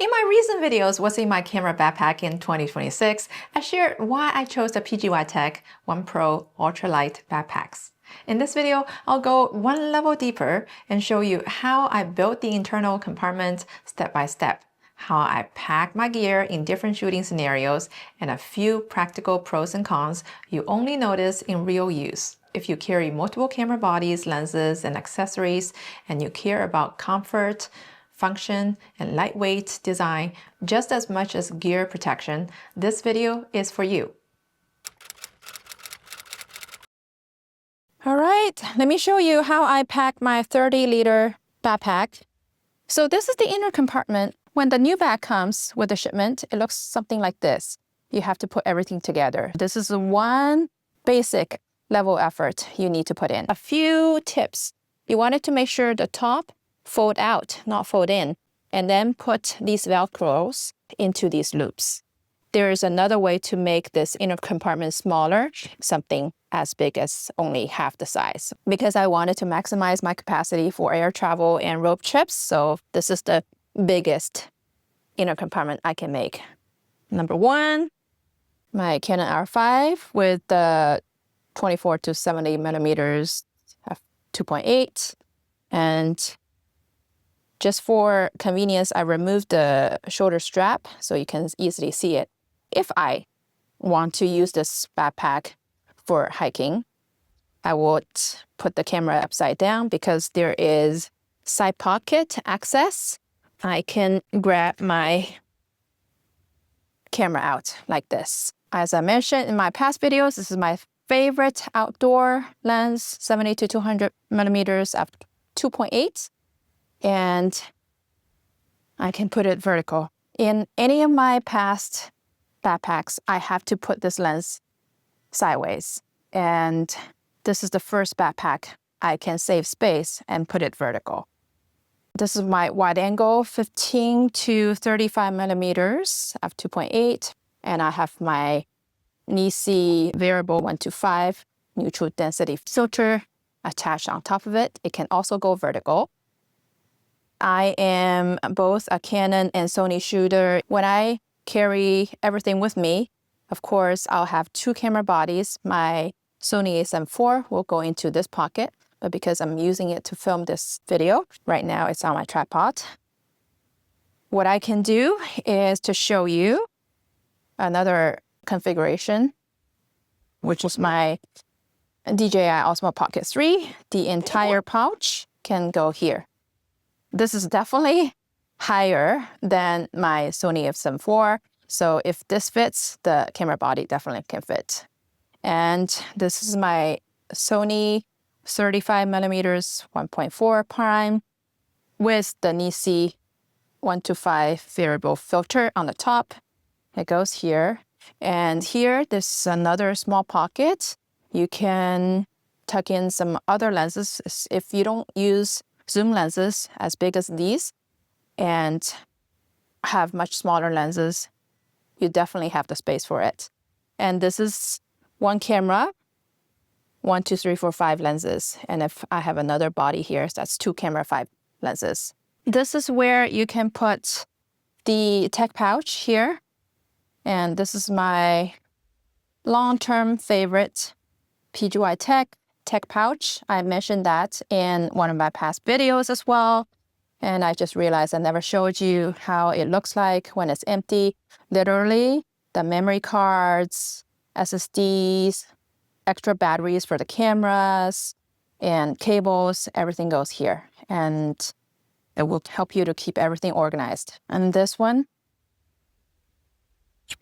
In my recent videos, What's in my camera backpack in 2026, I shared why I chose the PGYTECH OnePro Ultralight backpacks. In this video, I'll go one level deeper and show you how I built the internal compartment step by step, how I pack my gear in different shooting scenarios, and a few practical pros and cons you only notice in real use. If you carry multiple camera bodies, lenses, and accessories, and you care about comfort, function, and lightweight design just as much as gear protection, this video is for you. All right, let me show you how I pack my 30-liter backpack. So this is the inner compartment. When the new bag comes with the shipment, it looks something like this. You have to put everything together. This is one basic level effort you need to put in. A few tips. You wanted to make sure the top fold out, not fold in, and then put these Velcros into these loops. There is another way to make this inner compartment smaller, something as big as only half the size, because I wanted to maximize my capacity for air travel and road trips. So this is the biggest inner compartment I can make. Number one, my Canon R5 with the 24 to 70 millimeters f2.8, and just for convenience, I removed the shoulder strap so you can easily see it. If I want to use this backpack for hiking, I would put the camera upside down because there is side pocket access. I can grab my camera out like this. As I mentioned in my past videos, this is my favorite outdoor lens, 70 to 200 millimeters f2.8. And I can put it vertical. In any of my past backpacks, I have to put this lens sideways. And this is the first backpack I can save space and put it vertical. This is my wide angle, 15 to 35 millimeters f2.8. And I have my Nisi variable 1 to 5 neutral density filter attached on top of it. It can also go vertical. I am both a Canon and Sony shooter. When I carry everything with me, of course, I'll have two camera bodies. My Sony a7 IV will go into this pocket, but because I'm using it to film this video, right now it's on my tripod. What I can do is to show you another configuration, which is my DJI Osmo Pocket 3. The entire pouch can go here. This is definitely higher than my Sony a7 IV. So if this fits, the camera body definitely can fit. And this is my Sony 35 millimeters 1.4 prime with the Nisi 1 to 5 variable filter on the top. It goes here. And here, there's another small pocket. You can tuck in some other lenses. If you don't use zoom lenses as big as these and have much smaller lenses, you definitely have the space for it. And this is one camera, 1, 2, 3, 4, 5 lenses. And if I have another body here, that's 2 camera, 5 lenses. This is where you can put the tech pouch here. And this is my long-term favorite PGYTECH tech pouch. I mentioned that in one of my past videos as well. And I just realized I never showed you how it looks like when it's empty. Literally, the memory cards, SSDs, extra batteries for the cameras, and cables, everything goes here. And it will help you to keep everything organized. And this one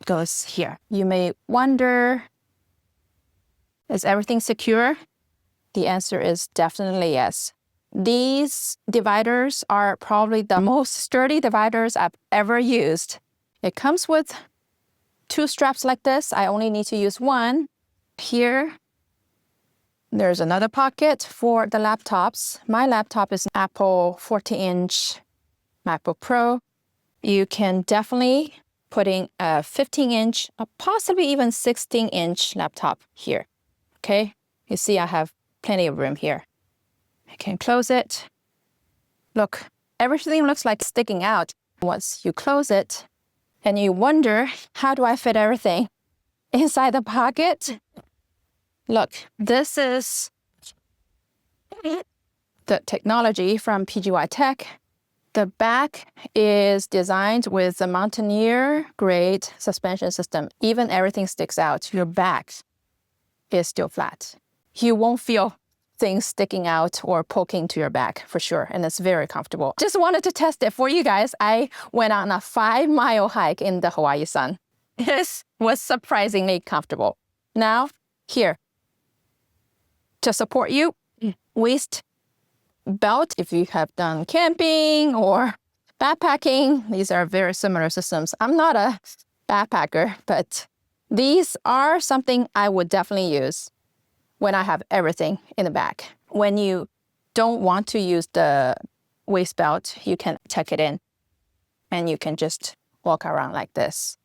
goes here. You may wonder, is everything secure? The answer is definitely yes. These dividers are probably the most sturdy dividers I've ever used. It comes with 2 straps like this. I only need to use one. Here, there's another pocket for the laptops. My laptop is an Apple 14-inch MacBook Pro. You can definitely put in a 15-inch, possibly even 16-inch laptop here. Okay, you see I have plenty of room here. I can close it. Look, everything looks like sticking out. Once you close it and you wonder, how do I fit everything inside the pocket? Look, this is the technology from PGYTECH. The back is designed with a Mountaineer grade suspension system. Even everything sticks out, your back is still flat. You won't feel things sticking out or poking to your back for sure, and it's very comfortable. Just wanted to test it for you guys. I went on a 5-mile hike in the Hawaii sun. This was surprisingly comfortable. Now, here, to support you, waist belt. If you have done camping or backpacking, these are very similar systems. I'm not a backpacker, but these are something I would definitely use when I have everything in the back. When you don't want to use the waist belt, you can tuck it in and you can just walk around like this.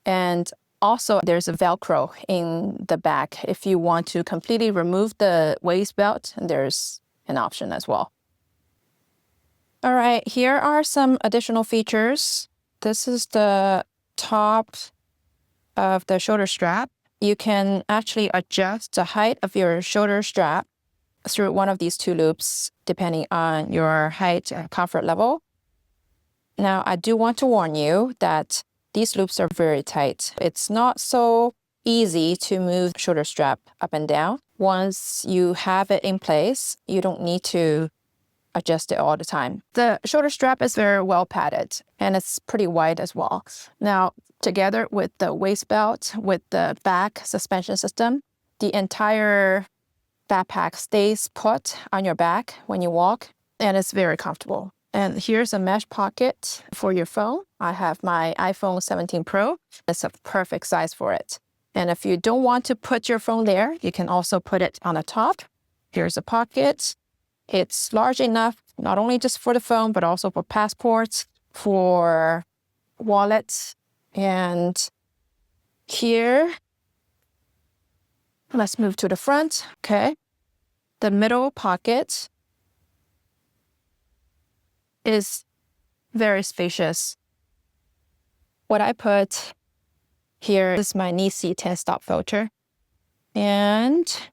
And also there's a Velcro in the back. If you want to completely remove the waist belt, there's an option as well. All right, here are some additional features. This is the top of the shoulder strap. You can actually adjust the height of your shoulder strap through one of these two loops, depending on your height and comfort level. Now, I do want to warn you that these loops are very tight. It's not so easy to move the shoulder strap up and down. Once you have it in place, you don't need to adjust it all the time. The shoulder strap is very well padded and it's pretty wide as well. Now, together with the waist belt, with the back suspension system, the entire backpack stays put on your back when you walk, and it's very comfortable. And here's a mesh pocket for your phone. I have my iPhone 17 Pro. It's a perfect size for it. And if you don't want to put your phone there, you can also put it on the top. Here's a pocket. It's large enough, not only just for the phone, but also for passports, for wallets. And here, let's move to the front, okay? The middle pocket is very spacious. What I put here is my Nisi 10-stop filter. And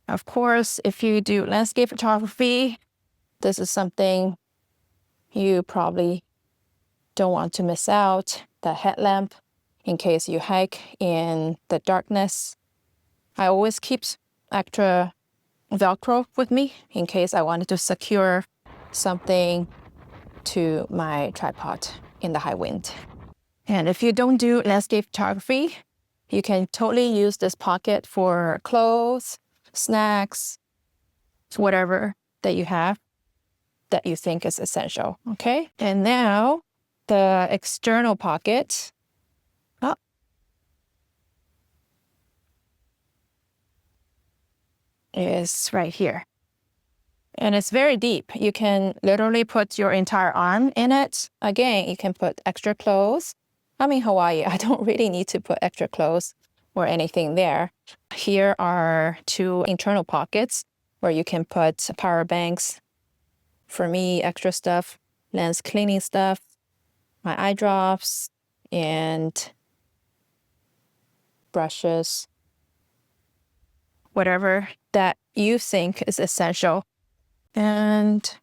of course, if you do landscape photography, this is something you probably don't want to miss out. The headlamp, in case you hike in the darkness. I always keep extra Velcro with me in case I wanted to secure something to my tripod in the high wind. And if you don't do landscape photography, you can totally use this pocket for clothes, snacks, whatever that you have that you think is essential, okay? And now the external pocket. Oh. Is right here. And it's very deep. You can literally put your entire arm in it. Again, you can put extra clothes. I'm in Hawaii. I don't really need to put extra clothes or anything there. Here are two internal pockets where you can put power banks. For me, extra stuff, lens cleaning stuff, my eye drops, and brushes, whatever that you think is essential. And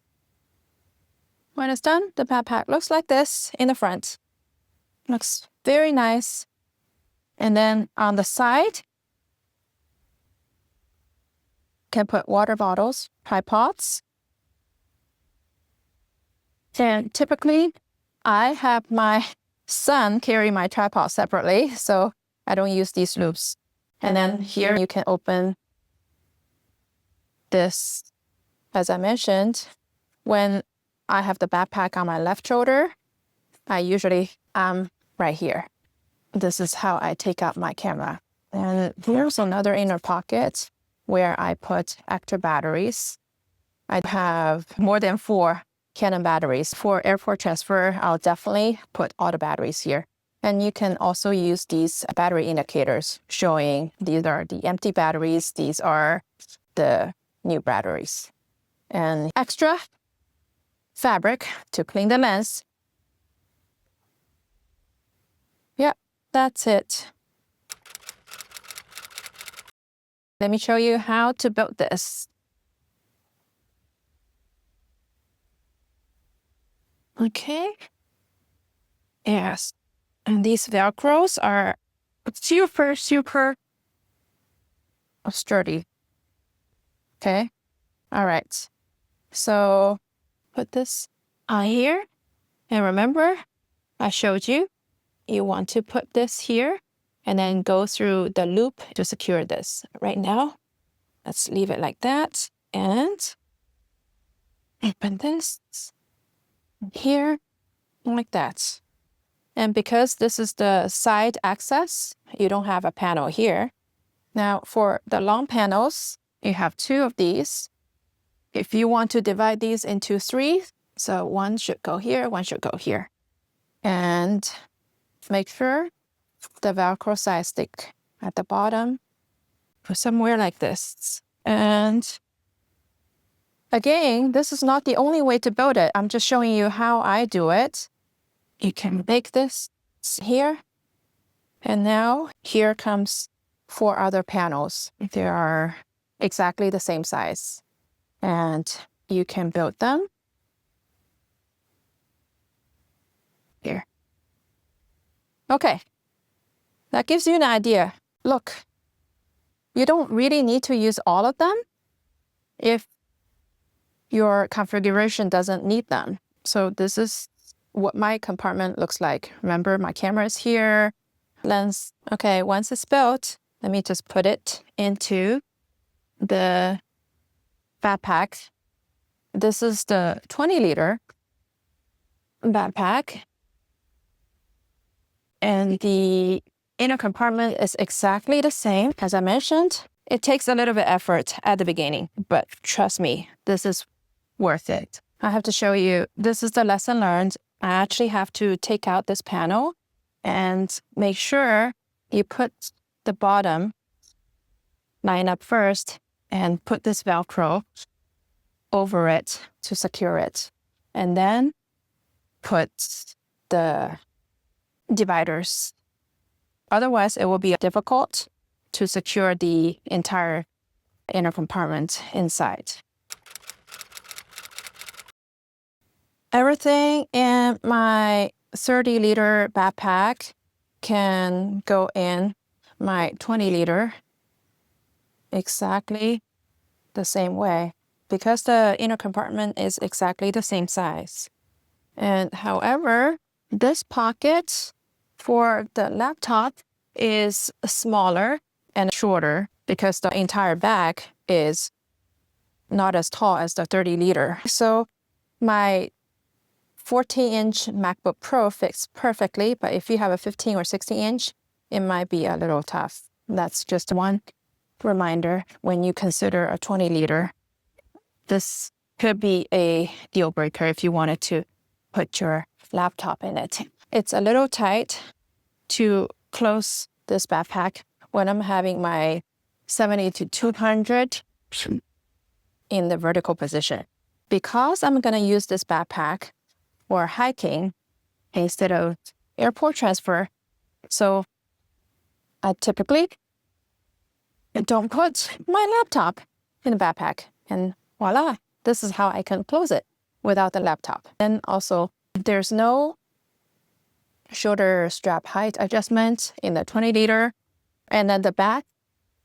when it's done, the backpack looks like this in the front. Looks very nice. And then on the side, you can put water bottles, tripods. And typically, I have my son carry my tripod separately, so I don't use these loops. And then here you can open this. As I mentioned, when I have the backpack on my left shoulder, I usually am right here. This is how I take out my camera. And here's another inner pocket where I put extra batteries. I have more than 4 Canon batteries. For airport transfer, I'll definitely put all the batteries here. And you can also use these battery indicators showing these are the empty batteries, these are the new batteries. And extra fabric to clean the lens. that's it. Let me show you how to build this. Okay. Yes. And these Velcros are super sturdy. Okay. All right. So put this on here. And remember, I showed you, you want to put this here and then go through the loop to secure this. Right now, let's leave it like that. And open this here like that. And because this is the side access, you don't have a panel here. Now for the long panels, you have 2 of these. If you want to divide these into 3, so one should go here, one should go here. And make sure the Velcro side stick at the bottom, put somewhere like this. And again, this is not the only way to build it. I'm just showing you how I do it. You can make this here. And now here comes 4 other panels. They are exactly the same size. And you can build them here. Okay, that gives you an idea. Look, you don't really need to use all of them if your configuration doesn't need them. So this is what my compartment looks like. Remember, my camera is here, lens. Okay, once it's built, let me just put it into the backpack. This is the 20-liter backpack. And the inner compartment is exactly the same. As I mentioned, it takes a little bit of effort at the beginning, but trust me, this is worth it. I have to show you, this is the lesson learned. I actually have to take out this panel and make sure you put the bottom line up first and put this Velcro over it to secure it. And then put the dividers. Otherwise, it will be difficult to secure the entire inner compartment inside. Everything in my 30-liter backpack can go in my 20-liter exactly the same way because the inner compartment is exactly the same size. And however, this pocket for the laptop is smaller and shorter because the entire bag is not as tall as the 30-liter. So my 14-inch MacBook Pro fits perfectly, but if you have a 15 or 16-inch, it might be a little tough. That's just one reminder when you consider a 20-liter. This could be a deal breaker if you wanted to put your laptop in it. It's a little tight to close this backpack when I'm having my 70 to 200 in the vertical position. Because I'm going to use this backpack for hiking instead of airport transfer, so I typically don't put my laptop in the backpack. And voila, this is how I can close it without the laptop. And also, there's no shoulder strap height adjustment in the 20-liter. And then the back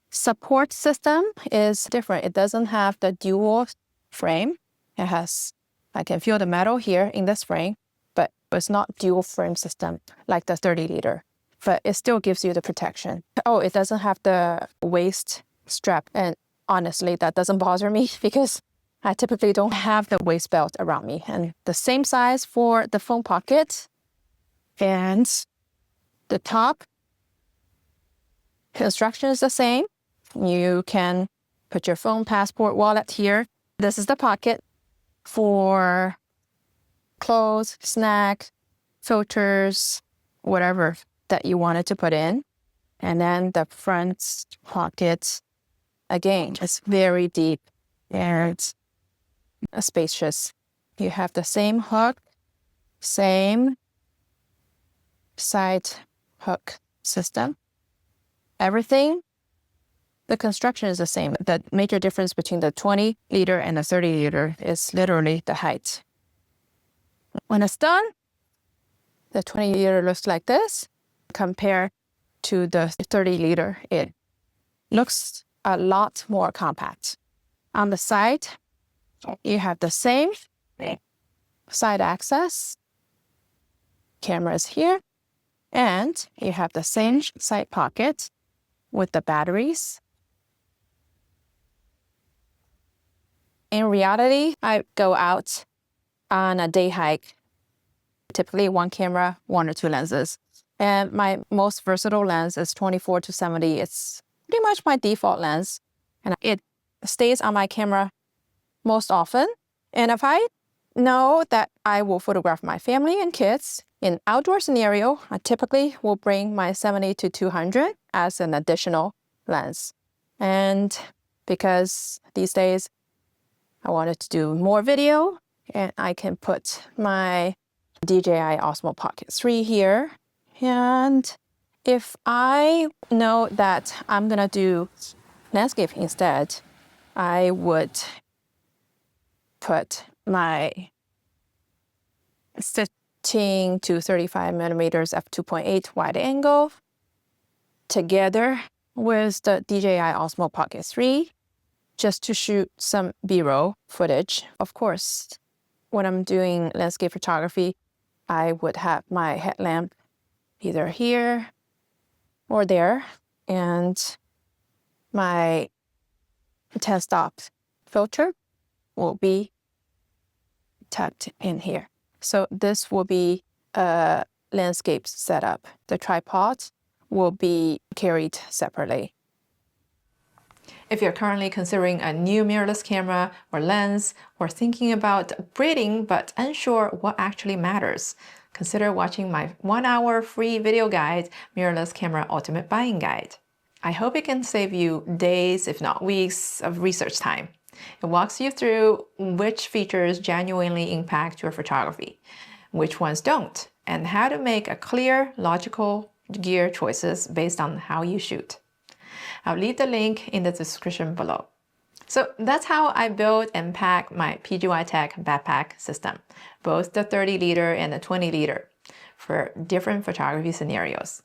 support system is different. It doesn't have the dual frame. It has, I can feel the metal here in this frame, but it's not dual frame system like the 30-liter. But it still gives you the protection. Oh, it doesn't have the waist strap. And honestly, that doesn't bother me because I typically don't have the waist belt around me. And the same size for the phone pocket. And the top construction is the same. You can put your phone, passport, wallet here. This is the pocket for clothes, snack, filters, whatever that you wanted to put in. And then the front pocket, again, is very deep and spacious. You have the same hook, same side hook. system. Everything, the construction is the same. The major difference between the 20-liter and the 30-liter is literally the height. When it's done, the 20-liter looks like this. Compared to the 30-liter, it looks a lot more compact. On the side, you have the same side access. Camera is here. And you have the same side pocket with the batteries. In reality, I go out on a day hike, typically one camera, 1 or 2 lenses. And my most versatile lens is 24 to 70. It's pretty much my default lens. And it stays on my camera most often. And if I know that I will photograph my family and kids in outdoor scenario, I typically will bring my 70 to 200 as an additional lens. And because these days I wanted to do more video, and I can put my DJI Osmo Pocket 3 here. And if I know that I'm gonna do landscape instead, I would put my 15 to 35 millimeters f2.8 wide angle together with the DJI Osmo Pocket 3 just to shoot some B-roll footage. Of course, when I'm doing landscape photography, I would have my headlamp either here or there, and my 10-stop filter will be tucked in here. So this will be a landscape setup. The tripod will be carried separately. If you're currently considering a new mirrorless camera or lens, or thinking about upgrading but unsure what actually matters, consider watching my 1-hour free video guide, Mirrorless Camera Ultimate Buying Guide. I hope it can save you days, if not weeks, of research time. It walks you through which features genuinely impact your photography, which ones don't, and how to make a clear, logical gear choices based on how you shoot. I'll leave the link in the description below. So that's how I build and pack my PGYTECH backpack system, both the 30-liter and the 20-liter, for different photography scenarios.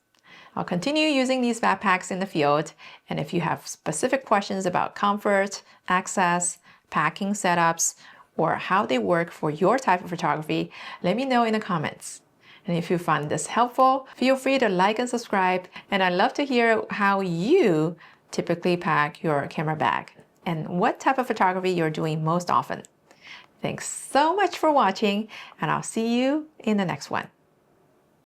I'll continue using these backpacks in the field, and if you have specific questions about comfort, access, packing setups, or how they work for your type of photography, let me know in the comments. And if you found this helpful, feel free to like and subscribe, and I'd love to hear how you typically pack your camera bag and what type of photography you're doing most often. Thanks so much for watching, and I'll see you in the next one.